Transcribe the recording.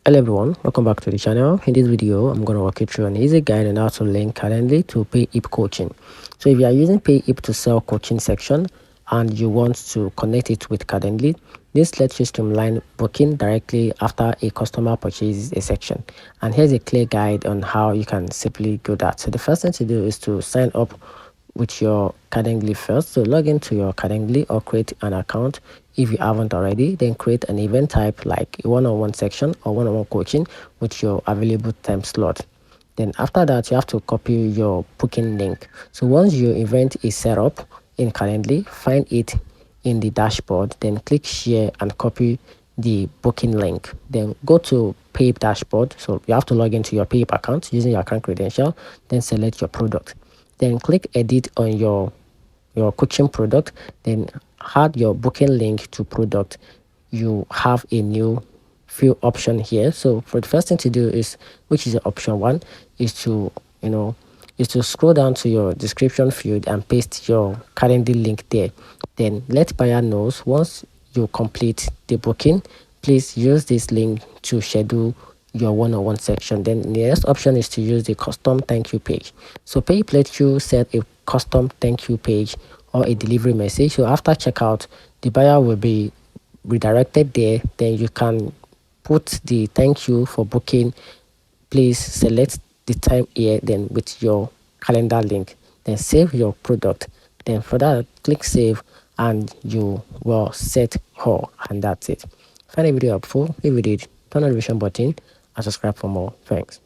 Hello everyone, welcome back to the channel. In this video, I'm going to walk you through an easy guide on how to link Calendly to Payhip Coaching. So if you are using Payhip to sell coaching section and you want to connect it with Calendly, this lets you streamline booking directly after a customer purchases a section. And here's a clear guide on how you can simply do that. So the first thing to do is to sign up with your Calendly first. So log into your Calendly or create an account if you haven't already. Then create an event type like a one-on-one section or one-on-one coaching with your available time slot. Then after that, you have to copy your booking link. So once your event is set up in Calendly, find it in the dashboard, then click share and copy the booking link. Then go to Payhip dashboard. So you have to log into your Payhip account using your account credential, then select your product. Then click edit on your coaching product, then add your booking link to product. You have a new few option here. So for the first thing to do is, which is option 1, is to scroll down to your description field and paste your calendar link there. Then let buyer knows once you complete the booking, please use this link to schedule your one-on-one section. Then the next option is to use the custom thank you page. So Payhip lets you set a custom thank you page or a delivery message. So after checkout, the buyer will be redirected there. Then you can put the thank you for booking. Please select the time here, then with your calendar link, then save your product. Then for that, click save and you will set all, and that's it. Find a video helpful. If you did, turn on the notification button and subscribe for more. Thanks.